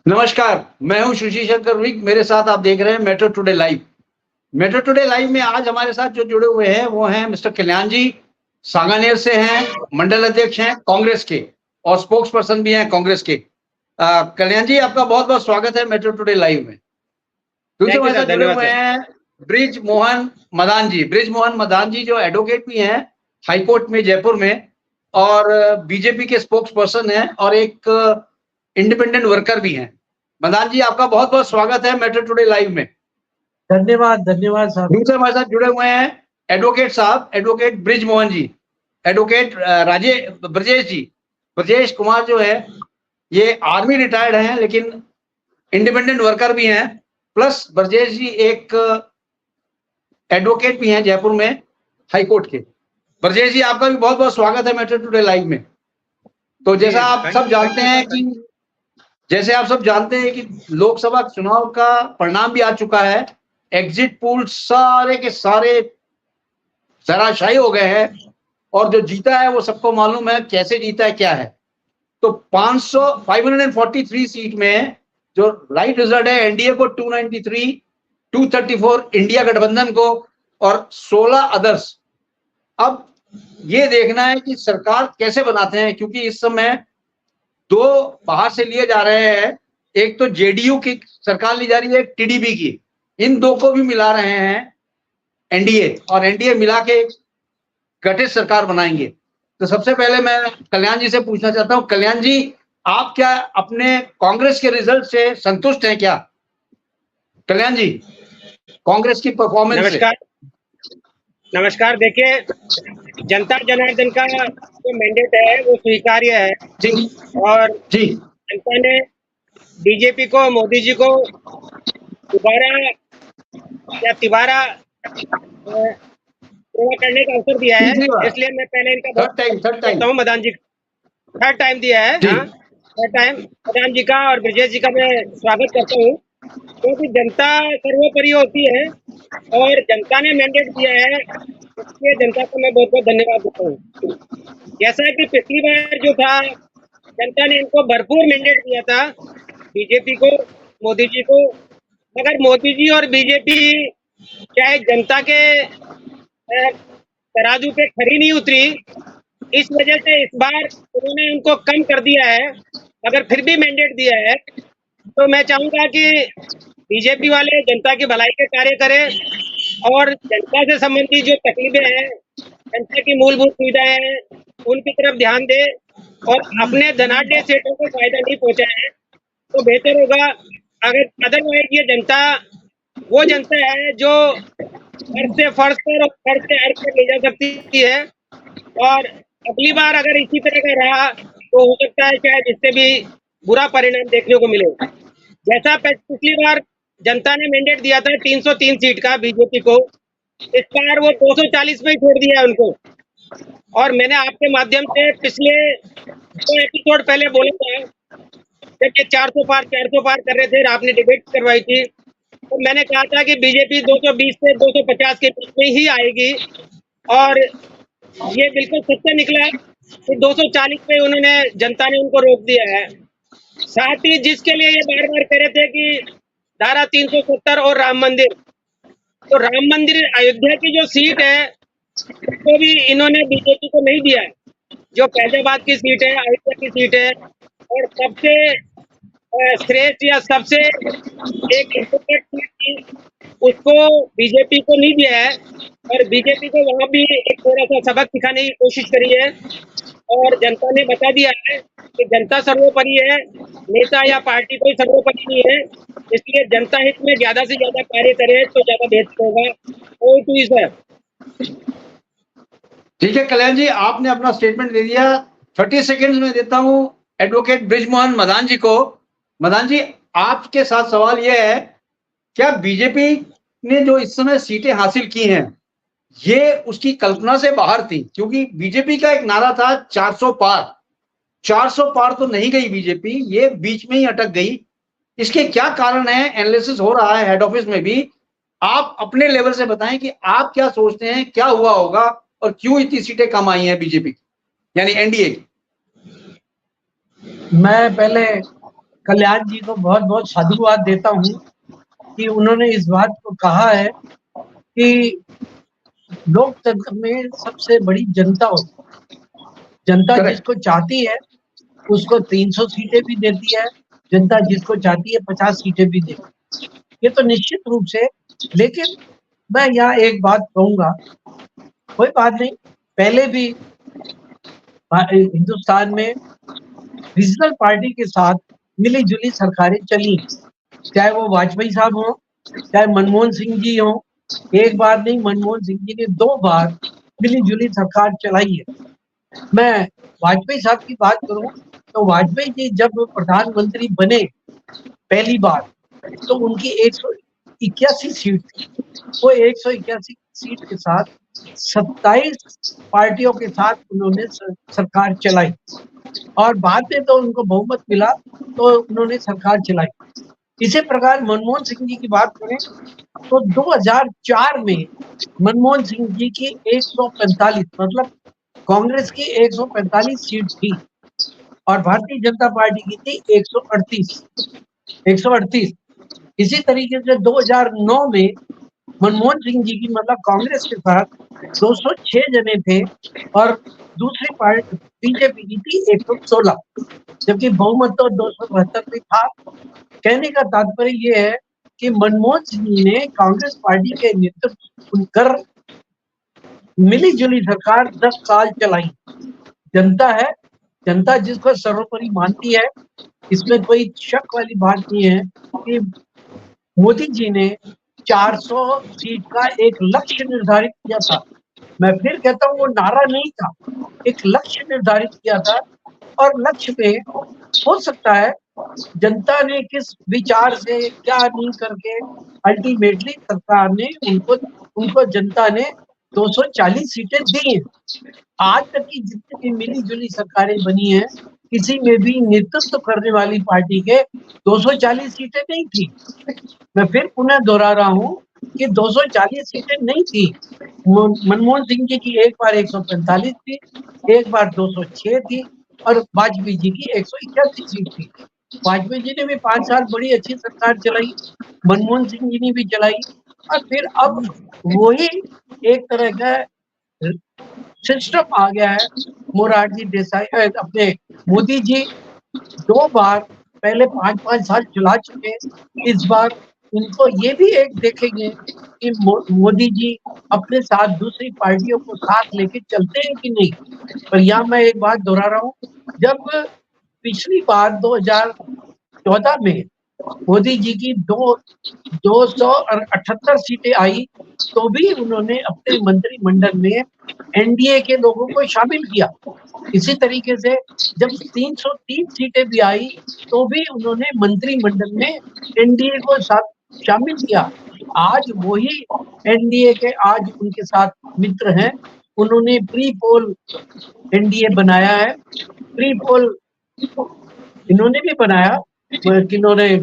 नमस्कार, मैं हूं शशि शंकर विक। मेरे साथ आप देख रहे हैं metro today live. Metro today live में आज हमारे साथ जो जुड़े हुए हैं वो हैं मिस्टर कल्याण जी, सांगानेर से हैं, मंडल अध्यक्ष हैं कांग्रेस के और स्पोक्स पर्सन भी हैं कांग्रेस के। कल्याण जी, आपका बहुत बहुत स्वागत है मेट्रो टुडे लाइव में। दूसरे हमारे साथ जुड़े हुए हैं ब्रिज मोहन मदान जी। ब्रिज मोहन मदान जी जो एडवोकेट भी हैं हाईकोर्ट में जयपुर में और बीजेपी के स्पोक्स पर्सन हैं और एक इंडिपेंडेंट वर्कर भी हैं। मदान जी, आपका बहुत बहुत स्वागत है मेट्रो टुडे लाइव में। धन्यवाद धन्यवाद साहब। दूसरे हमारे साथ जुड़े हुए हैं एडवोकेट साहब, advocate bridge Mohan ji, advocate Brajesh जी। ब्रजेश कुमार जो है ये आर्मी रिटायर्ड हैं लेकिन इंडिपेंडेंट वर्कर भी हैं, प्लस ब्रजेश जी एक एडवोकेट भी हैं जयपुर में हाईकोर्ट के। ब्रजेश जी, आपका भी बहुत बहुत स्वागत है मेट्रो टुडे लाइव में। तो जैसा आप सब जानते हैं कि लोकसभा चुनाव का परिणाम भी आ चुका है। एग्जिट पोल सारे के सारे धराशायी हो गए हैं और जो जीता है वो सबको मालूम है कैसे जीता है, क्या है। तो 543 सीट में जो राइट रिजल्ट है एनडीए को 293, 234 इंडिया गठबंधन को और 16 अदर्स। अब ये देखना है कि सरकार कैसे बनाते हैं, क्योंकि इस समय दो बाहर से लिए जा रहे हैं। एक तो जेडीयू की सरकार ली जा रही है, एक टीडीपी की। इन दो को भी मिला रहे हैं एनडीए, और एनडीए मिला के एक गठित सरकार बनाएंगे। तो सबसे पहले मैं कल्याण जी से पूछना चाहता हूं, कल्याण जी, आप क्या अपने कांग्रेस के रिजल्ट से संतुष्ट हैं क्या? कल्याण जी, कांग्रेस की परफॉर्मेंस से। नमस्कार। देखिए, जनता जनार्दन का जो मैंडेट है वो स्वीकार्य है जी और जी, जनता ने बीजेपी को, मोदी जी को दोबारा या तिबारा सेवा करने का अवसर दिया है। इसलिए मैं पहले इनका थर्ड टाइम मदान जी थर्ड टाइम दिया है। हाँ, थर्ड टाइम मदान जी का और ब्रजेश जी का मैं स्वागत करता हूँ, क्योंकि जनता सर्वोपरि होती है और जनता ने मैंडेट दिया है, इसलिए जनता को मैं बहुत बहुत धन्यवाद देता हूँ। जैसा कि पिछली बार जो था, जनता ने इनको भरपूर मैंडेट दिया था, बीजेपी को, मोदी जी को, मगर मोदी जी और बीजेपी चाहे जनता के तराजू पे खरी नहीं उतरी। इस वजह से इस बार उन्होंने उनको कम कर दिया है, मगर फिर भी मैंडेट दिया है। तो मैं चाहूंगा कि बीजेपी वाले जनता की भलाई के कार्य करें और जनता से संबंधित जो तकलीफें हैं, जनता की मूलभूत सुविधाएं हैं, उनकी तरफ ध्यान दे और अपने धनाढ्य सेठों को फायदा नहीं पहुंचाए तो बेहतर होगा। अगर अदरवाइज ये जनता वो जनता है जो फर्श से फर्श पर और फर्श से अर्थ पर ले जा सकती है, और अगली बार अगर इसी तरह का रहा तो हो सकता है शायद इससे भी बुरा परिणाम देखने को मिले। जैसा पिछली बार जनता ने मैंडेट दिया था 303 सीट का बीजेपी को, इस बार वो 240 में ही छोड़ दिया उनको। और मैंने आपके माध्यम से पिछले 2 एपिसोड पहले बोला था, जब ये 400 पार कर रहे थे, आपने डिबेट करवाई थी, तो मैंने कहा था कि बीजेपी 220 से 250 के बीच में ही आएगी, और ये बिल्कुल सत्य निकला कि 240 पे उन्होंने, जनता ने उनको रोक दिया है। साथ ही जिसके लिए ये बार बार कह रहे थे कि धारा 370 और राम मंदिर, तो राम मंदिर अयोध्या की जो सीट है तो भी इन्होंने बीजेपी को नहीं दिया है। जो फैजाबाद की सीट है, अयोध्या की सीट है, और सबसे श्रेष्ठ या सबसे एक इम्पोर्टेंट सीट थी, उसको बीजेपी को नहीं दिया है। और बीजेपी को वहां भी एक थोड़ा सा सबक सिखाने की कोशिश करी है, और जनता ने बता दिया है कि जनता सर्वोपरि है, नेता या पार्टी कोई सर्वोपरि नहीं है। इसलिए जनता हित में ज्यादा से ज्यादा कार्य करे तो ज्यादा बेहतर होगा। ठीक है कल्याण जी, आपने अपना स्टेटमेंट दे दिया। 30 सेकेंड्स में देता हूं एडवोकेट ब्रिज मोहन मदान जी को। मदान जी, आपके साथ सवाल यह है, क्या बीजेपी ने जो इस समय सीटें हासिल की हैं ये उसकी कल्पना से बाहर थी? क्योंकि बीजेपी का एक नारा था 400 पार। 400 पार तो नहीं गई बीजेपी, ये बीच में ही अटक गई। इसके क्या कारण है? एनालिसिस हो रहा है हेड ऑफिस में भी। आप अपने लेवल से बताएं कि आप क्या सोचते हैं, क्या हुआ होगा और क्यों इतनी सीटें कम आई हैं बीजेपी यानी एनडीए की? मैं पहले कल्याण जी को बहुत बहुत साधुवाद देता हूँ कि उन्होंने इस बात को कहा है कि लोकतंत्र में सबसे बड़ी जनता होती है। जनता Correct. जिसको चाहती है उसको 300 सीटें भी देती है, जनता जिसको चाहती है 50 सीटें भी देती है। ये तो निश्चित रूप से, लेकिन मैं यहाँ एक बात कहूंगा, कोई बात नहीं, पहले भी हिंदुस्तान में रीजनल पार्टी के साथ मिली जुली सरकारें चली, चाहे वो वाजपेयी साहब हो, चाहे मनमोहन सिंह जी हो। एक बार नहीं, मनमोहन सिंह जी ने 2 बार मिली जुली सरकार चलाई है। मैं वाजपेयी साहब की बात करूं तो वाजपेयी जी जब प्रधानमंत्री बने पहली बार तो उनकी 181 सीट थी। वो 181 सीट के साथ 27 पार्टियों के साथ उन्होंने सरकार चलाई और बाद में तो उनको बहुमत मिला तो उन्होंने सरकार चलाई। इसी प्रकार मनमोहन सिंह जी की बात करें तो 2004 में मनमोहन सिंह जी की 145, मतलब कांग्रेस की 145 सीट थी और भारतीय जनता पार्टी की थी 138। इसी तरीके से 2009 में मनमोहन सिंह जी की, मतलब कांग्रेस के साथ 206 जने थे और दूसरी पार्टी बीजेपी की थी 116, जबकि बहुमत तो 272 में था। कहने का तात्पर्य ये है कि मनमोहन सिंह जी ने कांग्रेस पार्टी के नेतृत्व कर मिली जुली सरकार 10 साल चलाई। जनता है, जनता जिसको सर्वोपरि मानती है, इसमें कोई शक वाली बात नहीं है कि मोदी जी ने 400 सीट का एक लक्ष्य निर्धारित किया था। मैं फिर कहता हूँ वो नारा नहीं था, एक लक्ष्य निर्धारित किया था और लक्ष्य पे हो सकता है जनता ने किस विचार से क्या नहीं करके अल्टीमेटली सरकार ने उनको जनता ने 240 सीटें दी हैं। आज तक की जितनी भी मिली जुली सरकारें बनी हैं, किसी में भी नेतृत्व करने वाली पार्टी के 240 सीटें नहीं थी। मैं फिर पुनः दोहरा रहा हूँ कि 240 सीटें नहीं थी। मनमोहन सिंह जी की एक बार 145 थी, एक बार 206 थी और वाजपेयी जी की 181 सीट थी। वाजपेयी जी ने भी 5 साल बड़ी अच्छी सरकार चलाई, मनमोहन सिंह जी ने भी चलाई और फिर अब वही एक तरह का सिस्टम आ गया है। मोरारजी देसाई अपने मोदी जी 2 बार पहले 5-5 साल चला चुके, इस बार उनको ये भी एक देखेंगे कि मोदी जी अपने साथ दूसरी पार्टियों को साथ लेके चलते हैं कि नहीं। पर यहाँ मैं एक बात दोहरा रहा हूँ, जब पिछली बार 2014 में मोदी जी की 278 सीटें आई तो भी उन्होंने अपने मंत्रिमंडल में एनडीए के लोगों को शामिल किया। इसी तरीके से जब 303 सीटें भी आई तो भी उन्होंने मंत्रिमंडल में एनडीए को साथ शामिल किया। आज वही एनडीए के आज उनके साथ मित्र हैं, उन्होंने प्री पोल एनडीए बनाया है। प्री पोल इन्होंने भी बनाया, किन्होंने,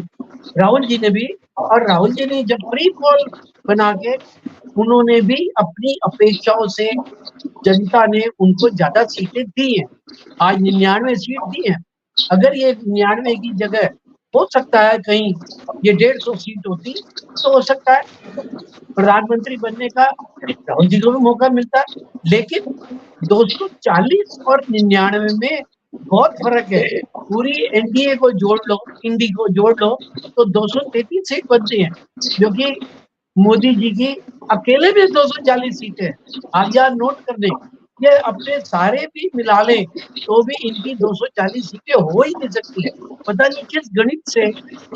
राहुल जी ने भी, और राहुल जी ने जब प्री पोल बना के उन्होंने भी अपनी अपेक्षाओं से जनता ने उनको ज्यादा सीटें दी हैं। आज 99 सीट दी हैं। अगर ये 99 की जगह हो सकता है कहीं ये 150 सीट होती तो हो सकता है प्रधानमंत्री बनने का राहुल जी को भी मौका मिलता है, लेकिन 240 और 99 में बहुत फर्क है। पूरी एनडीए को जोड़ लो, इंडी को जोड़ लो तो 233 सीट बनती है, जो कि मोदी जी की अकेले में 240 सीटें। आप यार नोट कर दें, ये अपने सारे भी मिला लें तो भी इनकी 240 सीटें हो ही नहीं सकती है। पता नहीं किस गणित से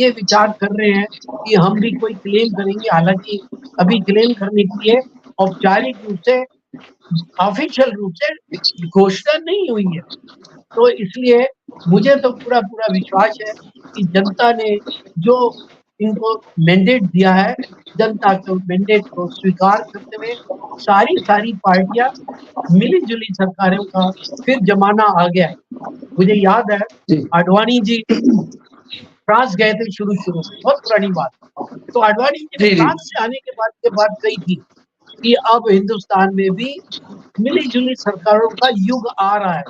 ये विचार कर रहे हैं कि हम भी कोई क्लेम करेंगे, हालांकि अभी क्लेम करने के लिए औपचारिक रूप से, ऑफिशियल रूप से घोषणा नहीं हुई है। तो इसलिए मुझे तो पूरा विश्वास है कि जनता ने जो इनको मैंडेट दिया है, जनता के मैंडेट को स्वीकार करते हुए सारी पार्टियां मिली जुली सरकारों का फिर जमाना आ गया है। मुझे याद है आडवाणी जी फ्रांस गए थे शुरू में, बहुत पुरानी बात। तो आडवाणी जी ने फ्रांस से आने के बाद कही थी कि अब हिंदुस्तान में भी मिली जुली सरकारों का युग आ रहा है,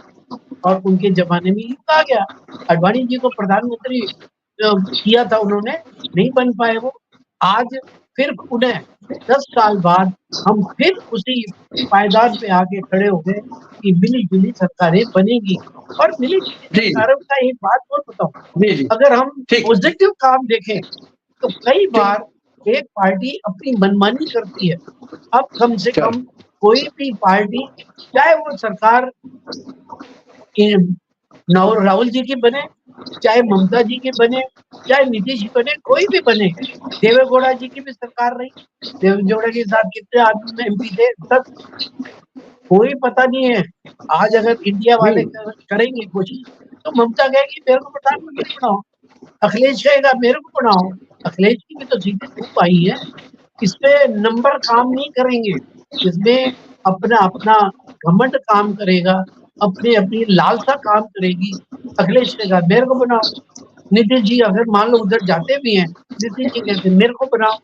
और उनके जमाने में युग आ गया। आडवाणी जी को प्रधानमंत्री किया था उन्होंने, नहीं बन पाए वो। आज फिर उन्हें 10 साल बाद हम फिर उसी पायदान पे आके खड़े हो गए कि मिली-जुली सरकारें बनेगी। और मिली-जुली जी सरकारों का एक बात और बताऊँ, जी जी अगर हम ठीक पॉजिटिव काम देखें तो कई ठीक बार एक पार्टी अपनी मनमानी करती है। अब कम से चल कम कोई भी पार्टी, चाहे वो सरकार राहुल जी की बने, चाहे ममता जी की बने, चाहे नीतीश जी बने, कोई भी बने, देवेगौड़ा जी की भी सरकार रही, देवेगौड़ा के साथ कितने आदमी एमपी थे, सब कोई पता नहीं है। आज अगर इंडिया वाले करेंगे कोशिश, तो ममता कहेगी मेरे को प्रधानमंत्री बनाओ, अखिलेश कहेगा मेरे को बनाओ। अखिलेश की भी तो सीटें खूब आई है। इसपे नंबर काम नहीं करेंगे, इसमें अपना अपना घमंड काम करेगा, अपनी अपनी लालसा काम करेगी। अखिलेश कहेगा मेरे को बनाओ, नीतीश जी अगर मान लो उधर जाते भी हैं, नीतीश जी कहते मेरे को बनाओ।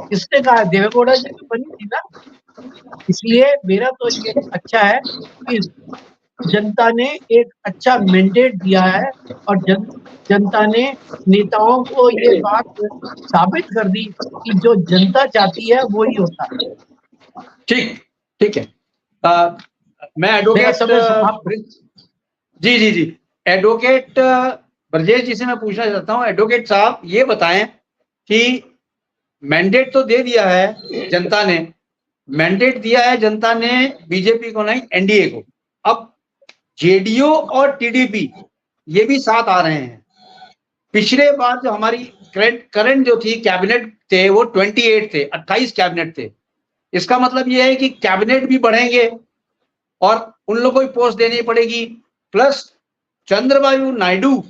किसने कहा? देवेगौड़ा जी तो बनी थी ना। इसलिए मेरा तो ये अच्छा है कि जनता ने एक अच्छा मैंडेट दिया है, और जनता ने नेताओं को ये बात साबित कर दी कि जो जनता चाहती है वो ही होता है। ठीक ठीक है। मैं मेरा एडवोकेट समय समाप्त। जी जी जी एडवोकेट ब्रजेश जी से मैं पूछना चाहता हूँ, एडवोकेट साहब ये बताएं कि मैंडेट तो दे दिया है जनता ने, मैंडेट दिया है जनता ने बीजेपी को नहीं एनडीए को, अब जेडीयू और टीडीपी ये भी साथ आ रहे हैं। पिछले बार जो हमारी करंट जो थी कैबिनेट थे वो 28 थे, 28 कैबिनेट थे। इसका मतलब ये है कि कैबिनेट भी बढ़ेंगे और उन लोगों को पोस्ट देनी पड़ेगी, प्लस चंद्रबाबू नायडू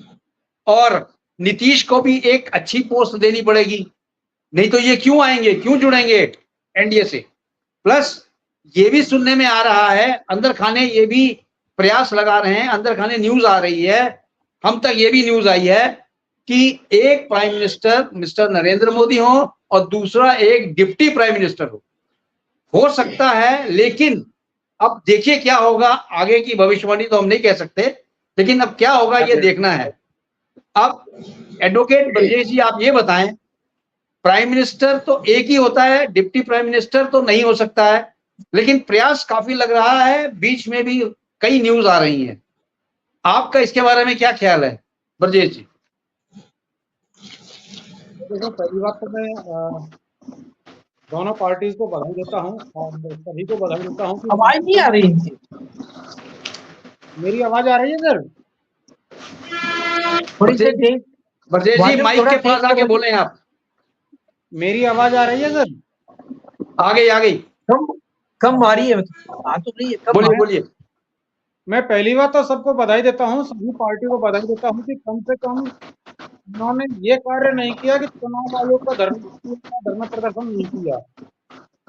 और नीतीश को भी एक अच्छी पोस्ट देनी पड़ेगी, नहीं तो ये क्यों आएंगे, क्यों जुड़ेंगे एनडीए से। प्लस ये भी सुनने में आ रहा है, अंदर खाने ये भी प्रयास लगा रहे हैं, अंदर खाने न्यूज आ रही है, हम तक ये भी न्यूज आई है कि एक prime minister mister Narendra Modi हो और दूसरा एक डिप्टी प्राइम मिनिस्टर हो सकता है। लेकिन अब देखिए क्या होगा, आगे की भविष्यवाणी तो हम नहीं कह सकते, लेकिन अब क्या होगा ये देखना है। अब एडवोकेट ब्रजेश जी आप ये बताएं, प्राइम मिनिस्टर तो एक ही होता है, डिप्टी प्राइम मिनिस्टर तो नहीं हो सकता है, लेकिन प्रयास काफी लग रहा है, बीच में भी कई न्यूज आ रही हैं, आपका इसके बारे में क्या ख्याल है ब्रजेश जी? देखो, पहली बात तो मैं दोनों पार्टीज को बधाई देता हूँ और सभी को बधाई देता हूँ कि आवाज नहीं आ रही इनकी। मेरी आवाज आ रही है सर? थोड़ी सी तेज, ब्रजेश जी वॉल्यूम माइक थोड़ा के तेज पास आके बोले आप। मेरी आवाज आ रही है सर? आ गई। कम आ रही है, आ तो रही है, कम आ बोलिए रही है। बोलिए। मैं पहली बात तो सबको बधाई देता हूँ, सभी पार्टी को बधाई देता हूँ कि कम से कम उन्होंने ये कार्य नहीं किया कि चुनाव आयोग का धरना प्रदर्शन नहीं किया,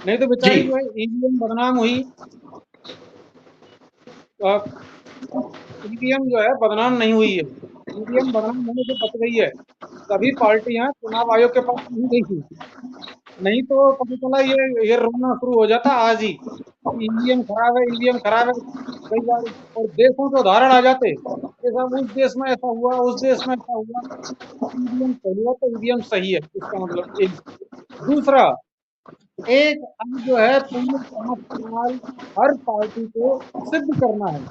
नहीं तो बेचारी जो है ईवीएम बदनाम हुई। ईवीएम जो है बदनाम नहीं हुई है, ईवीएम बदनाम होने से बच गई है। सभी पार्टियां चुनाव आयोग के पास नहीं गई थी, नहीं तो पता चला ये रोना शुरू हो जाता आज ही, ईवीएम खराब है, ईवीएम खराब है। कई बार और देशों के उदाहरण आ जाते कि साहब उस देश में ऐसा हुआ, उस देश में ऐसा हुआ। ईवीएम पहली बात तो ईवीएम सही है, इसका मतलब एक। दूसरा, एक अब जो है पूरे 5 साल हर पार्टी को सिद्ध करना है,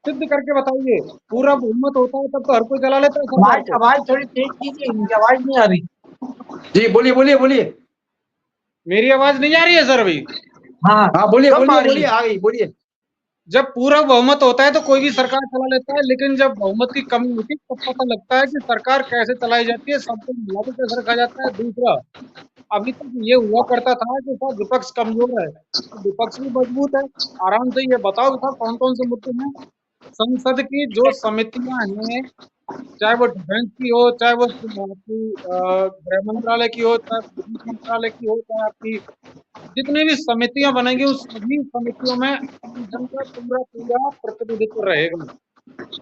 सिद्ध करके बताइए। पूरा बहुमत होता है तब तो हर कोई चला लेता है सरकार को। आवाज थोड़ी तेज कीजिए, इनकी आवाज नहीं आ रही। जी बोलिए। मेरी आवाज नहीं आ रही है सर अभी? हाँ बोलिए कम आ रही बोलिए, है। आ गई, बोलिए। जब पूरा बहुमत होता है तो कोई भी सरकार चला लेता है, लेकिन जब बहुमत की कमी होती है तब पता लगता है कि सरकार कैसे चलाई जाती है, सबको मिला के कैसे रखा जाता है। दूसरा, अभी तक ये हुआ करता था कि साहब विपक्ष कमजोर है, तो विपक्ष भी मजबूत है। आराम से ये बताओ कि साहब कौन कौन से मुद्दे हैं। संसद की जो समितियां हैं, चाहे वो डिफेंस की हो, चाहे वो आपकी गृह मंत्रालय की हो, चाहे विदेश मंत्रालय की हो, चाहे आपकी जितनी भी समितियां बनेंगी उस सभी समितियों में जन का पूरा प्रतिनिधित्व रहेगा।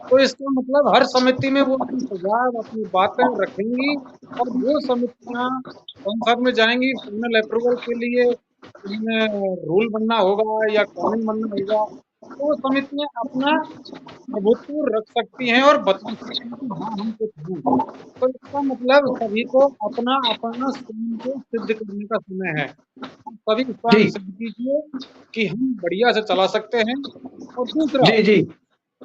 तो इसका मतलब हर समिति में वो अपनी सुझाव, अपनी बातें रखेंगी और वो समितियां संसद में जाएंगी फाइनल अप्रूवल के लिए। उनमें रूल बनना होगा या कानून बनना होगा, तो समितियां अपना प्रभुत्व रख सकती हैं और बता सकती हैं कि हाँ हम कुछ हैं। तो इसका मतलब सभी को अपना अपना स्वयं को सिद्ध करने का समय है। सभी स्वयं जी सिद्ध कीजिए कि हम बढ़िया से चला सकते हैं। और दूसरा, जी जी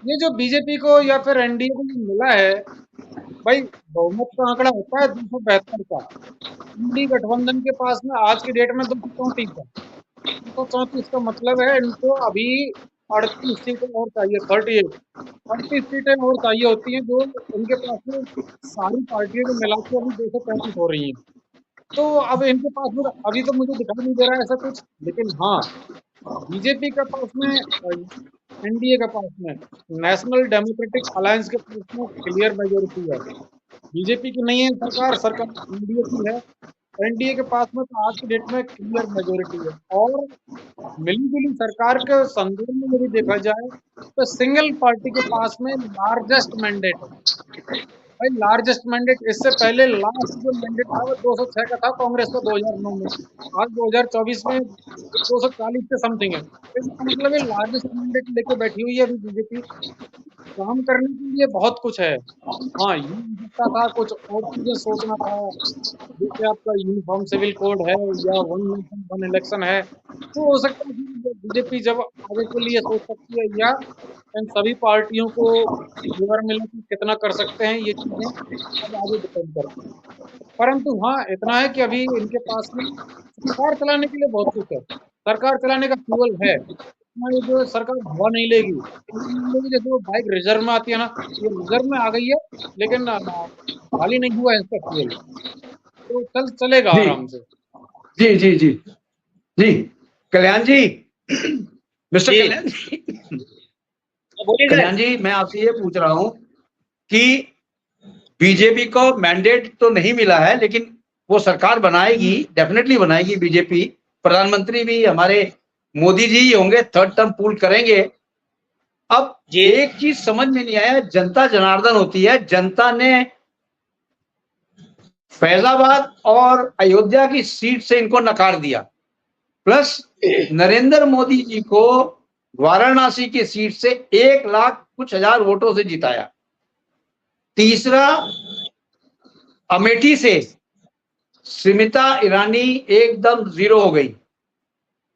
ये जो बीजेपी को या फिर एनडीए को जो मिला है, भाई बहुमत का आंकड़ा होता है 272 का। इंडी गठबंधन के पास में आज की डेट में 234 है। 234 का मतलब है इनको अभी 38 सीटें और चाहिए, 38 सीटें और चाहिए होती हैं, जो इनके पास में सारी पार्टियों को मिला के अभी 235 हो रही हैं। तो अब इनके पास में अभी तो मुझे दिखाई नहीं दे रहा है ऐसा कुछ, लेकिन हाँ बीजेपी के पास में, एनडीए के पास में, नेशनल डेमोक्रेटिक अलायंस के पास में क्लियर मेजोरिटी है। बीजेपी की नहीं है सरकार, सरकार एनडीए की है। एनडीए के पास में तो आज की डेट में क्लियर मेजोरिटी है। और मिली जुली सरकार के संदर्भ में यदि देखा जाए तो सिंगल पार्टी के पास में लार्जेस्ट मैंडेट है। भाई लार्जेस्ट मैंडेट, इससे पहले लास्ट जो मैंडेट था वो 206 का था कांग्रेस का 2009 में। आज 2024 में 240 के समथिंग है। इसका मतलब है लार्जेस्ट मैंडेट लेके बैठी हुई है अभी बीजेपी। काम करने के लिए बहुत कुछ है। हाँ, ये हो सकता था कुछ और चीजें सोचना था, जैसे आपका यूनिफॉर्म सिविल कोड है या वन नेशन वन इलेक्शन है। तो हो सकता है कि बीजेपी जब आगे के लिए सोच सकती है, या इन सभी पार्टियों को फेवर मिले कि कितना कर सकते हैं, ये चीजें अब आगे डिपेंड करती हैं। परंतु हाँ इतना है कि अभी इनके पास में सरकार चलाने के लिए बहुत कुछ है। सरकार चलाने का फ्यूल है। ये जो सरकार हवा नहीं लेगी, जैसे वो बाइक रिजर्व में आती है ना, ये रिजर्व में आ गई है, लेकिन खाली नहीं हुआ है इसका फ्यूल, तो चलेगा जी आराम से। जी जी जी जी कल्याण जी, मिस्टर जी कल्याण जी, बोलिए सर। कल्याण जी, मैं आपसे ये पूछ रहा हूं कि बीजेपी को मैंडेट तो नहीं मिला है, लेकिन वो सरकार बनाएगी, डेफिनेटली बनाएगी बीजेपी। प्रधानमंत्री भी हमारे मोदी जी ही होंगे, थर्ड टर्म पूल करेंगे। अब जी एक चीज समझ में नहीं आया, जनता जनार्दन होती है, जनता ने फैजाबाद और अयोध्या की सीट से इनको नकार दिया, प्लस नरेंद्र मोदी जी को वाराणसी की सीट से 1 लाख कुछ हजार वोटों से जिताया। तीसरा, अमेठी से स्मिता ईरानी एकदम जीरो हो गई।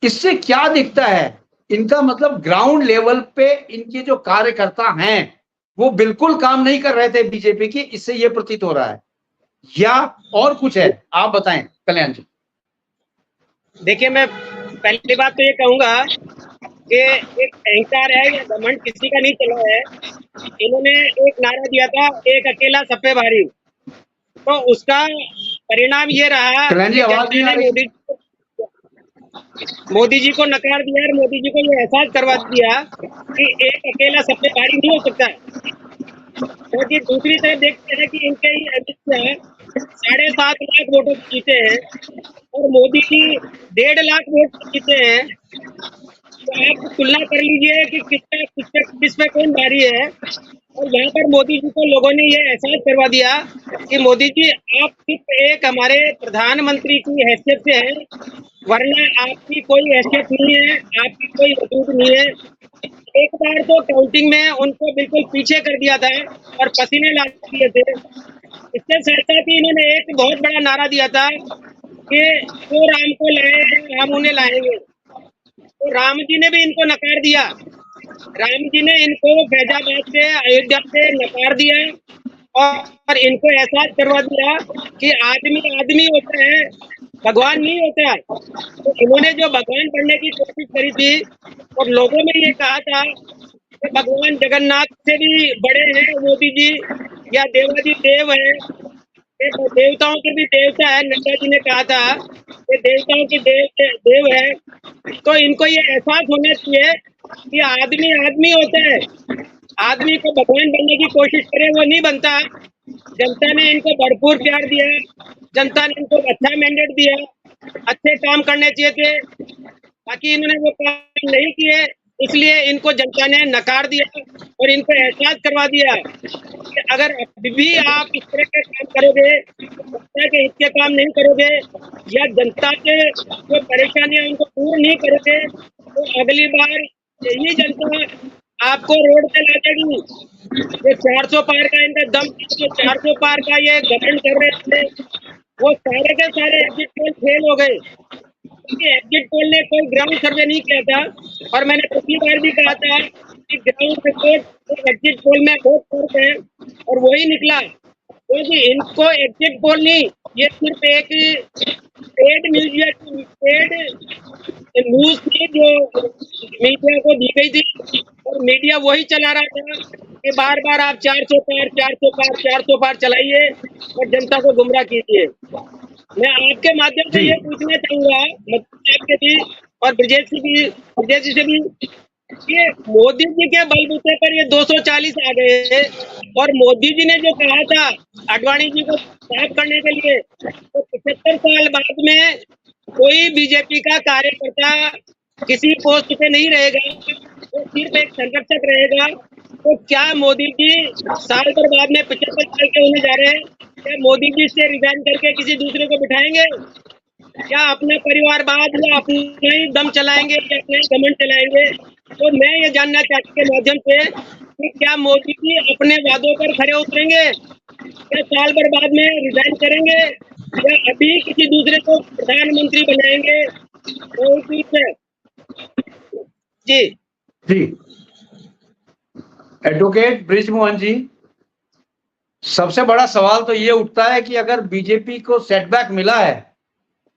इससे क्या दिखता है? इनका मतलब ग्राउंड लेवल पे इनके जो कार्यकर्ता हैं वो बिल्कुल काम नहीं कर रहे थे बीजेपी की, इससे ये प्रतीत हो रहा है, या और कुछ है? आप बताएं कल्याण जी। देखिए, मैं पहली बात तो ये कहूंगा कि एक अहंकार है या घमंड किसी का नहीं चला है। इन्होंने एक नारा दिया था, एक अकेला सब पे भारी, तो उसका परिणाम ये रहा कल्याण जी, कि आवाज नहीं जनता आ ने रही। मोदी जी को नकार दिया और मोदी जी को ये एहसास करवा दिया कि एक अकेला सब पे भारी नहीं हो सकता। क्योंकि दूसरी तरफ देखते हैं कि इनके ही अमित शाह 7.5 लाख वोटों से जीते हैं और मोदी जी 1.5 लाख वोट से जीते हैं। तो आप तुलना कर लीजिए कि किस पे कौन भारी है। और यहाँ पर मोदी जी को लोगों ने ये एहसास करवा दिया कि मोदी जी आप सिर्फ एक हमारे प्रधानमंत्री की हैसियत से हैं, वरना आपकी कोई हैसियत नहीं है, आपकी कोई वजूद नहीं है। एक बार तो काउंटिंग में उनको बिल्कुल पीछे कर दिया था और पसीने ला दिए थे। इसके साथ साथ ही इन्होंने एक बहुत बड़ा नारा दिया था कि जो राम को लाए हम उन्हें लाएंगे। तो राम जी ने भी इनको नकार दिया। राम जी ने इनको फैजाबाद से, अयोध्या से नकार दिया और इनको एहसास करवा दिया कि आदमी आदमी होता है, भगवान नहीं होता। तो इन्होंने जो भगवान बनने की कोशिश करी थी और लोगों में ये कहा था कि भगवान जगन्नाथ से भी बड़े हैं मोदी जी, या देवादी देव है, देवताओं के भी देवता है। नड्डा जी ने कहा था कि देवताओं के देव है। तो इनको ये एहसास होना चाहिए कि आदमी आदमी होता है। आदमी को भगवान बनने की कोशिश करे वो नहीं बनता। जनता ने इनको भरपूर प्यार दिया, जनता ने इनको अच्छा मैंडेट दिया, अच्छे काम करने चाहिए थे, बाकी इन्होंने वो काम नहीं किए, इसलिए इनको जनता ने नकार दिया और इनको एहसास करवा दिया कि अगर अभी भी आप इस तरह के काम करोगे, जनता के हित के काम नहीं करोगे या जनता के जो परेशानियां उनको दूर नहीं करोगे, तो अगली बार यही जनता आपको रोड पे ला देगी। ये 400 पार का इनका दम, जो 400 पार का ये घमंड कर रहे थे, वो सारे के सारे एग्जिट पोल फेल हो गए, क्योंकि एग्जिट पोल ने कोई ग्राउंड सर्वे नहीं किया था। और मैंने पिछली बार भी कहा था कि ग्राउंड रिपोर्ट और एग्जिट पोल में बहुत फर्क है, और वही निकला। क्योंकि इनको एग्जिट पोल नहीं, ये सिर्फ एक पेड न्यूज थी जो मीडिया को दी गई थी, और मीडिया वही चला रहा था कि बार बार आप 400 पार 400 पार 400 पार चलाइए और जनता को गुमराह कीजिए। मैं आपके माध्यम से ये पूछना चाहूंगा आपके भी और ब्रजेश जी से भी, कि मोदी जी के बलबूते पर ये 240 आ गए, और मोदी जी ने जो कहा था आडवाणी जी को साफ करने के लिए, तो 75 साल बाद में कोई बीजेपी का कार्यकर्ता किसी पोस्ट पे नहीं रहेगा, वो सिर्फ एक संरक्षक रहेगा। तो क्या मोदी जी साल भर बाद में 75 साल के होने जा रहे हैं, क्या मोदी जी से रिजाइन करके किसी दूसरे को बिठाएंगे, या अपना परिवारवाद या अपना ही दम चलाएंगे या अपना ही घमंड चलाएंगे? तो मैं ये जानना चाहती के माध्यम से कि क्या मोदी जी अपने वादों पर खरे उतरेंगे, क्या साल भर बाद में रिजाइन करेंगे, या अभी किसी दूसरे को प्रधानमंत्री बनाएंगे? तो जी जी एडवोकेट बृजमोहन जी, सबसे बड़ा सवाल तो ये उठता है कि अगर बीजेपी को सेटबैक मिला है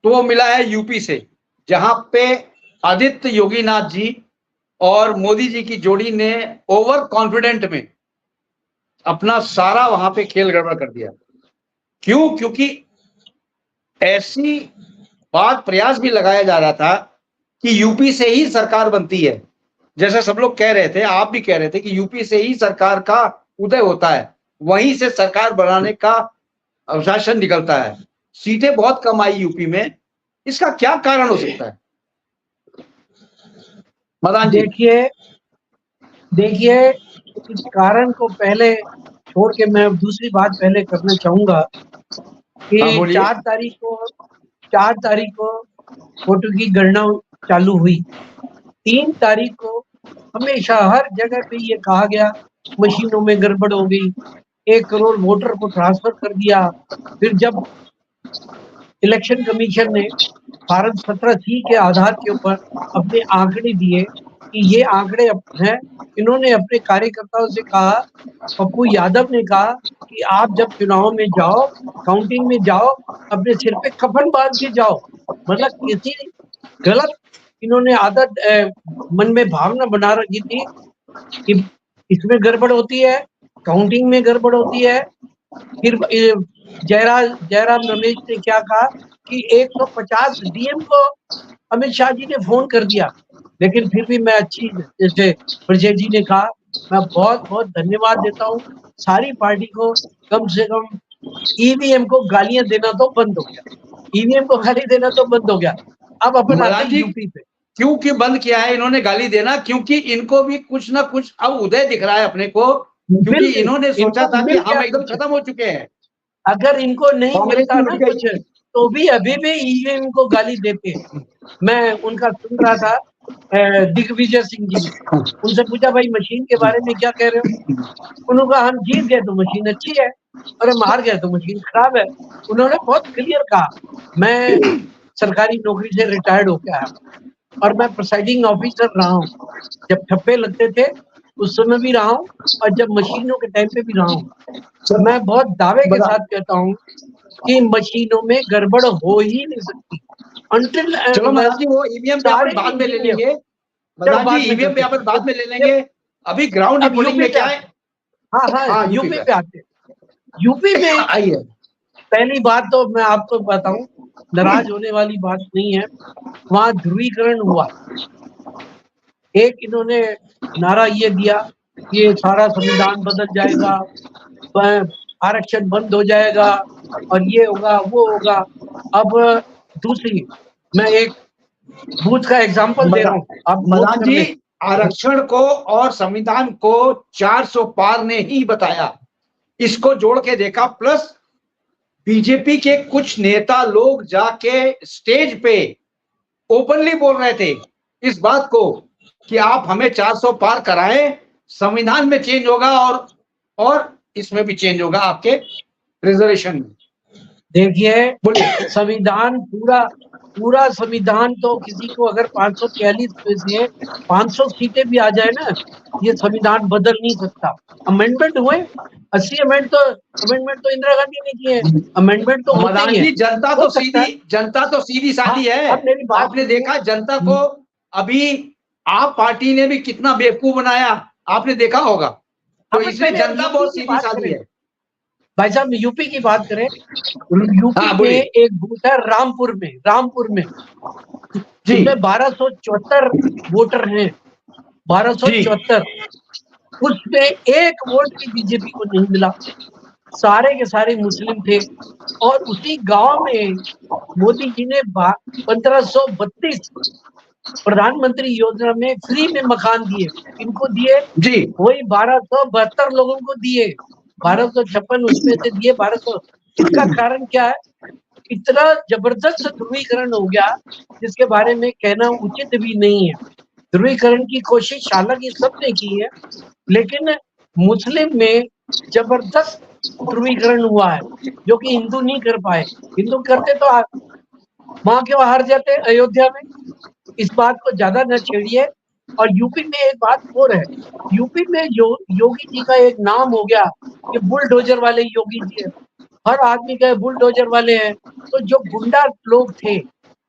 तो वो मिला है यूपी से, जहां पे आदित्य योगीनाथ जी और मोदी जी की जोड़ी ने ओवर कॉन्फिडेंट में अपना सारा वहां पे खेल गड़बड़ कर दिया। क्यों? क्योंकि ऐसी बात प्रयास भी लगाया जा रहा था कि यूपी से ही सरकार बनती है, जैसे सब लोग कह रहे थे, आप भी कह रहे थे कि यूपी से ही सरकार का उदय होता है, वहीं से सरकार बनाने का अनुशासन निकलता है। सीटें बहुत कम आई यूपी में, इसका क्या कारण हो सकता है? मदान जी, देखिए इस कारण को पहले छोड़ के मैं दूसरी बात पहले करना चाहूंगा कि 4 तारीख को वोटों की गणना चालू हुई। 3 तारीख को हमेशा हर जगह पे ये कहा गया मशीनों में गड़बड़ हो गई, 1 करोड़ वोटर को ट्रांसफर कर दिया। फिर जब इलेक्शन कमीशन ने भारत 17C के आधार के ऊपर अपने आंकड़े दिए कि ये आंकड़े हैं, इन्होंने अपने कार्यकर्ताओं से कहा, पप्पू यादव ने कहा कि आप जब चुनाव में जाओ, काउंटिंग में जाओ, अपने सिर पे कफन बांध के जाओ। मतलब किसी गलत इन्होंने आदत मन में भावना बना रखी थी कि इसमें गड़बड़ होती है, काउंटिंग में गड़बड़ होती है। फिर जयराम रमेश ने क्या कहा कि 150 डीएम को अमित शाह जी ने फोन कर दिया। लेकिन फिर भी मैं अच्छी, जैसे ब्रजेश जी ने कहा, मैं बहुत बहुत धन्यवाद देता हूँ सारी पार्टी को। कम से कम ईवीएम को गालियां देना तो बंद हो गया, ईवीएम को गाली देना तो बंद हो गया। अब अपन आते हैं यूपी पे। क्यों बंद किया है इन्होंने गाली देना? क्योंकि इनको भी कुछ ना कुछ अब उदय दिख रहा है अपने को, क्योंकि इन्होंने सोचा था कि हम एकदम खत्म हो चुके हैं। अगर इनको नहीं मिलता ना कुछ, तो भी अभी भी ईवीएम को गाली देते। मैं उनका सुन रहा था, दिग्विजय सिंह जी, उनसे पूछा भाई मशीन के बारे में क्या कह रहे हो? उन्होंने कहा हम जीत गए तो मशीन अच्छी है, और हम हार गए तो मशीन खराब है। उन्होंने बहुत क्लियर कहा। मैं सरकारी नौकरी से रिटायर्ड होकर आया और मैं प्रिसाइडिंग ऑफिसर रहा हूँ, जब ठप्पे लगते थे उस समय भी रहा हूँ, और जब मशीनों के टाइम पे भी रहा हूँ। तो मैं बहुत दावे के साथ कहता हूँ कि मशीनों में गड़बड़ हो ही नहीं सकती। अंटिल चलो महाराज जी, वो ईवीएम पे अपन बाद में ले लेंगे। महाराज जी, ईवीएम पे अपन बाद में ले लेंगे। अभी ग्राउंड रिपोर्टिंग में क्या है? हाँ, यूपी पे आते हैं। यूपी में आइए, पहली बात तो मैं आपको बताऊं, नाराज होने वाली बात नहीं है। वहां ध्रुवीकरण हुआ। एक इन्होंने नारा ये दिया कि ये सारा संविधान बदल जाएगा, आरक्षण बंद हो जाएगा, और ये होगा वो होगा। अब दूसरी, मैं एक बूथ का एग्जांपल दे रहा हूँ। अब मदान जी, आरक्षण को और संविधान को 400 पार ने ही बताया, इसको जोड़ के देखा। प्लस बीजेपी के कुछ नेता लोग जाके स्टेज पे ओपनली बोल रहे थे इस बात को कि आप हमें 400 पार कराएं, संविधान में चेंज होगा और इसमें भी चेंज होगा आपके रिजर्वेशन में। देखिए, बोलिए। संविधान पूरा संविधान तो किसी को अगर 543 में से 500 सीटें भी आ जाए ना, ये संविधान बदल नहीं सकता। अमेंडमेंट हुए 80 अमेंडमेंट तो इंदिरा गांधी ने किए, अमेंडमेंट तो होते मदान ही है। जी, जनता तो सीधी सादी है। अब मेरी बात आपने देखा जनता को अभी आप पार्टी ने भी कितना बेवकूफ बनाया, आपने देखा होगा। तो अब इसलिए पहले जनता यूपी बहुत की सीधी बात सादी करें। है। भाई साहब यूपी की बात करें, यूपी हाँ, में बोलिए। एक बूथ है रामपुर में जी जिसमें 1274 वोटर हैं, 1274। उसमें एक वोट भी बीजेपी को नहीं मिला, सारे के सारे मुस्लिम थे। और उसी गांव में मोदी जी ने 1532 प्रधानमंत्री योजना में फ्री में मकान दिए। इनको दिए जी वही 1272 लोगों को दिए, 1256 उसमें से दिए 1200। इसका कारण क्या है? इतना जबरदस्त ध्रुवीकरण हो गया जिसके बारे में कहना उचित भी नहीं है। ध्रुवीकरण की कोशिश हालांकि सबने की है, लेकिन मुस्लिम में जबरदस्त ध्रुवीकरण हुआ है जो कि हिंदू नहीं कर पाए। हिंदू करते तो माँ क्यों हार जाते अयोध्या में। इस बात को ज्यादा न छेड़िए। और यूपी में एक बात और है, यूपी में योगी जी का एक नाम हो गया कि बुलडोजर वाले योगी जी है। हर आदमी का बुलडोजर वाले हैं। तो जो गुंडा लोग थे,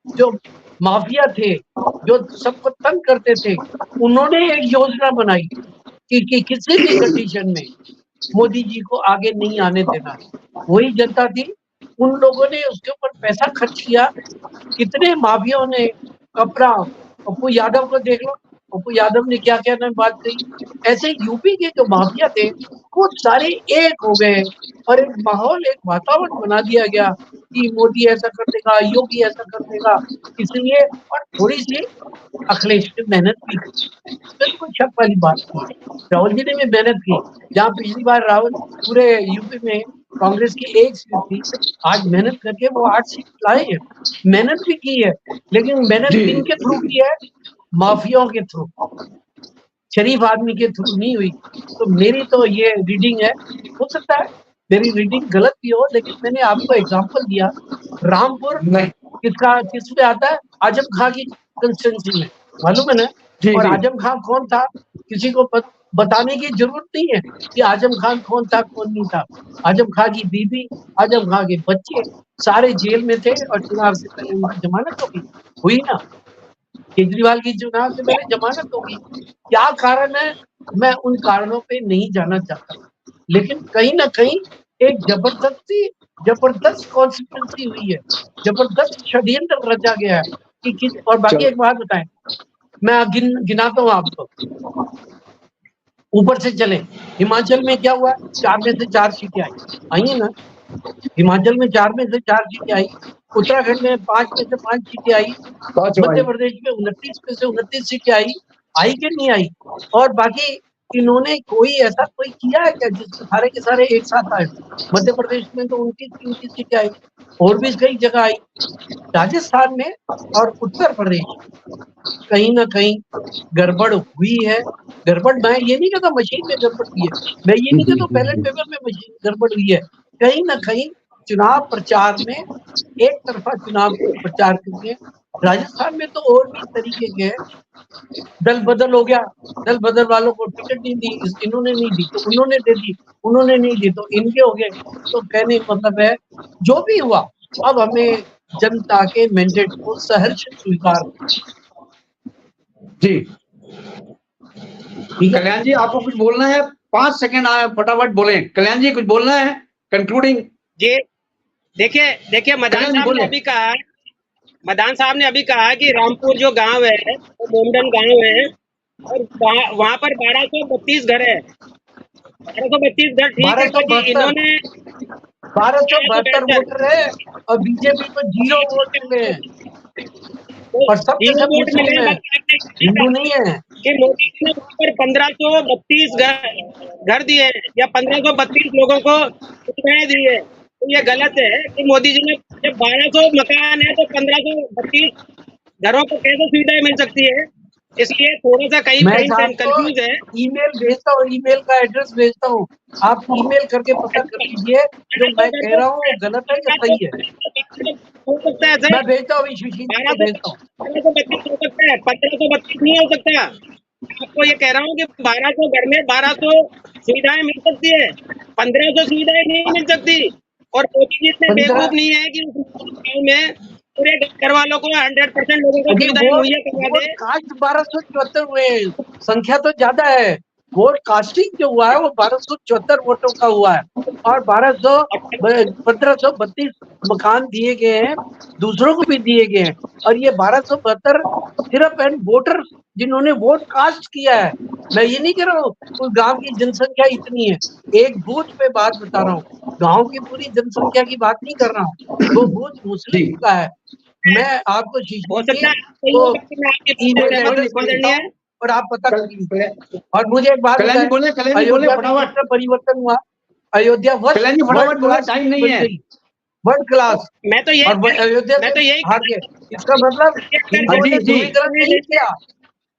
जो माफिया थे, जो सबको तंग करते थे, उन्होंने एक योजना बनाई कि किसी भी कंडीशन में मोदी जी को आगे नहीं आने देना। वही जनता थी, उन लोगों ने उसके ऊपर पैसा खर्च किया। कितने माफियाओं ने अपना, पप्पू यादव को देख लो, पप्पू यादव ने क्या क्या बात कही। ऐसे यूपी के जो माफिया थे वो सारे एक हो गए और एक माहौल, एक वातावरण बना दिया गया कि मोदी ऐसा कर देगा, योगी ऐसा कर देगा। इसलिए और थोड़ी सी अखिलेश ने मेहनत भी की, बिल्कुल शक वाली बात की। राहुल जी ने भी मेहनत की। जहाँ पिछली बार राहुल पूरे यूपी में कांग्रेस की एक सीट थी, आज मेहनत करके वो 8 सीट लाए हैं। मेहनत भी की है, लेकिन मेहनत जी किन के थ्रू की है? माफियाओं के थ्रू, शरीफ आदमी के थ्रू नहीं हुई। तो मेरी तो ये रीडिंग है, हो सकता है मेरी रीडिंग गलत भी हो, लेकिन मैंने आपको एग्जांपल दिया। रामपुर नहीं। किस पे आता है? आजम खां की कंस्टिट्यूंसी में, मालूम है ना। जी और जी आजम खान कौन था किसी को बताने की जरूरत नहीं है कि आजम खान कौन था कौन नहीं था। आजम खां की बीबी, आजम खां के बच्चे सारे जेल में थे और चुनाव से पहले उनकी जमानत हुई ना। केजरीवाल की चुनाव से पहले जमानत होगी। क्या कारण है? मैं उन कारणों पे नहीं जाना चाहता, लेकिन कहीं ना कहीं एक जबरदस्त कॉन्स्पिरेसी हुई है, जबरदस्त षड्यंत्र रचा गया है कि और बाकी चलो। एक बात बताएं, मैं गिनाता हूँ आपको, ऊपर से चले। हिमाचल में क्या हुआ? 4 में से 4 सीटें आई है ना। हिमाचल में 4 में से 4 सीटें आई, उत्तराखंड में 5 में से 5 सीटें आई, मध्य प्रदेश में 29 में से 29 सीटें आई कि नहीं आई? और बाकी इन्होंने कोई किया है क्या जिसमें सारे के सारे एक साथ आए? मध्य प्रदेश में तो 29 सीटें आई, और भी कई जगह आई। राजस्थान में और उत्तर प्रदेश कहीं ना कहीं गड़बड़ हुई है। गड़बड़, मैं ये नहीं कहता मशीन में गड़बड़ हुई है, मैं ये नहीं कहता बैलेट पेपर में मशीन गड़बड़ हुई है। कहीं ना कहीं चुनाव प्रचार में एक तरफा चुनाव प्रचार करके, राजस्थान में तो और भी तरीके के दल बदल हो गया। दल बदल वालों को टिकट नहीं दी, इन्होंने नहीं दी तो उन्होंने दे दी, उन्होंने नहीं दी तो इनके हो गए। तो कहने का मतलब है जो भी हुआ, अब हमें जनता के मैंडेट को सहर्ष स्वीकार। जी कल्याण जी, आपको कुछ बोलना है? 5 सेकंड आए, फटाफट बोले। कल्याण जी कुछ बोलना है कंक्लूडिंग? जी देखिए मदान साहब ने अभी कहा कि रामपुर जो गांव है वो मोमडन गांव है और वहां पर 1232 घर है। 1232 घर, ठीक है। तो जी इन्होंने 1272 वोटर है और बीजेपी को 0 वोट मिले हैं और सब के सब मुस्लिम है, हिंदू नहीं है। कि मोदी जी ने वहां पर 1532 घर दिए हैं या 1532 लोगों को सुविधाएं दी है। तो ये गलत है कि मोदी जी ने, जब 1200 मकान है तो 1532 घरों को कैसे सुविधाएं मिल सकती है? इसलिए थोड़ा सा कई मैं पॉइंट आपको कंफ्यूज है। ईमेल भेजता हूँ, ईमेल का एड्रेस भेजता हूँ, आप ईमेल करके पता कर लीजिए जो मैं कह रहा हूँ वो गलत है या सही है। हो सकता है सर, मैं भेजता हूँ, सुशील जी को भेजता हूँ। 1232 हो सकता है, 1532 नहीं हो सकता। आपको ये कह रहा हूँ कि 1200 घर में 1200 सुविधाएं मिल सकती है, 1500 सुविधाएं नहीं मिल सकती। और मोदी जी इतने 15 बेवकूफ नहीं है कि गाँव में पूरे घर वालों को 100% लोगों को अभी सुविधाएं मुहैया करवा वोट दे। कास्ट 1274 हुए हैं, संख्या तो ज्यादा है। वोट कास्टिंग जो हुआ है वो 1274 वोटों का हुआ है और 1532 मकान दिए गए हैं, दूसरों को भी दिए गए हैं। और ये 1272 सिर्फ एंड वोटर जिन्होंने वोट कास्ट किया है। मैं ये नहीं कह रहा हूँ उस गांव की जनसंख्या इतनी है, एक बूथ पे बात बता रहा हूँ, गांव की पूरी जनसंख्या की बात नहीं कर रहा हूँ। वो बूथ मुस्लिम का है। मैं आपको हो सकता है सही तो होगा कि मैं आपकी बात से ईमेल सहमत एड्रेस हूं, भेजता हूं और आप पता कर लीजिए। और मुझे एक बात कल्याण जी बताएं, बोले अयोध्या में फटाफट। कितना परिवर्तन हुआ? अयोध्या कल्याण जी वर्ल्ड फटाफट बोले, क्लास टाइम नहीं बन है। गई, वर्ल्ड क्लास। मैं तो और अयोध्या मैं से तो यही हार गए। इसका मतलब हिंदुओं ने अजीत जी, ध्रुवीकरण नहीं किया,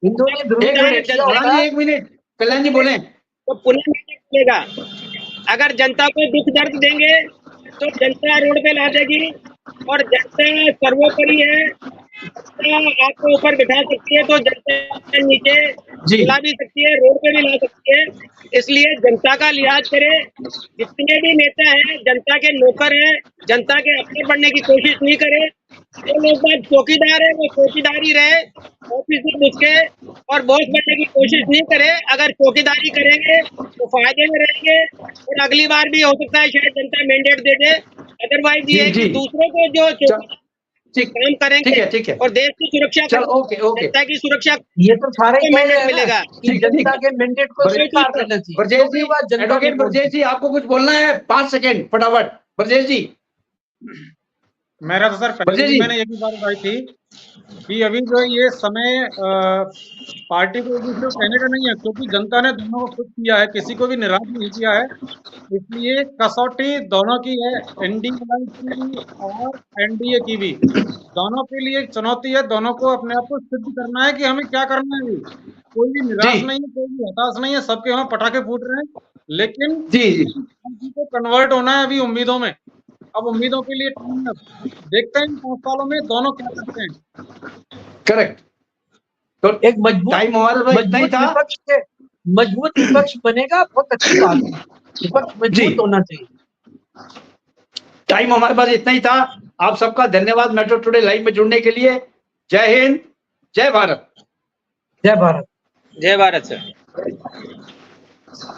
हिंदुओं ने एक ध्रुवीकरण मिनट किया कल्याण होता जी, है। एक मिनट कल्याण जी बोले। तो पुनः मिलेगा। अगर जनता को दुख दर्द देंगे तो जनता रोड पे ला देगी, और जनता सर्वोपरि है। जनता आपको ऊपर बिठा सकती है तो जनता नीचे जी बुला भी सकती है, रोड पे भी ला सकती है। इसलिए जनता का लिहाज करे। जितने भी नेता हैं जनता के नौकर हैं, जनता के अपने बनने की कोशिश नहीं करे। जो लोग बात चौकीदार है वो चौकीदारी रहे, ऑफिस में घुस के और बॉस बनने की कोशिश नहीं करे। अगर चौकीदारी करेंगे तो फायदे में रहेंगे, और अगली बार भी हो सकता है शायद जनता मैंडेट दे दे। अदरवाइज ये है कि जी दूसरों को जो ठीक काम करेंगे ठीक है और देश की सुरक्षा चल करेंगे, ओके ओके जनता की सुरक्षा ये तो सारे ही को कह रहे मैंडेट हैं ना मिलेगा। कि ठीक जनता है। के मैंडेट को ब्रजेश स्वीकार करना चाहिए। ब्रजेश जो भी हुआ जनता ने एडवोकेट वोट ब्रजेश जी, आपको कुछ बोलना है? 5 सेकंड फटाफट ब्रजेश जी। मेरा तो सर पहले ब्रजेश भी जी, मैंने एक ही बात बताई थी कि अभी जो ये समय पार्टी को एक दूसरे को कहने का नहीं है, क्योंकि जनता ने दोनों को खुद किया है, किसी को भी निराश नहीं किया है। इसलिए कसौटी दोनों की है, एनडीए की और एनडीए की भी। दोनों के लिए एक चुनौती है, दोनों को अपने आप को सिद्ध करना है कि हमें क्या करना है अभी। कोई भी निराश नहीं है, कोई भी हताश नहीं है, सबके वहां पटाखे फूट रहे हैं, लेकिन जी पार्टी को कन्वर्ट होना है अभी उम्मीदों में। अब उम्मीदों के लिए टाइम है, देखते हैं इन 5 सालों में दोनों क्या करते हैं। करेक्ट। तो एक मजबूत टाइम हमारे पास इतना ही था। मजबूत विपक्ष बनेगा, बहुत अच्छी बात है। विपक्ष जी, मजबूत होना चाहिए। टाइम हमारे पास इतना ही था। आप सबका धन्यवाद मेट्रो टुडे लाइव में जुड़ने के लिए। जय हिंद, जय भारत। जय भारत। जय भारत सर।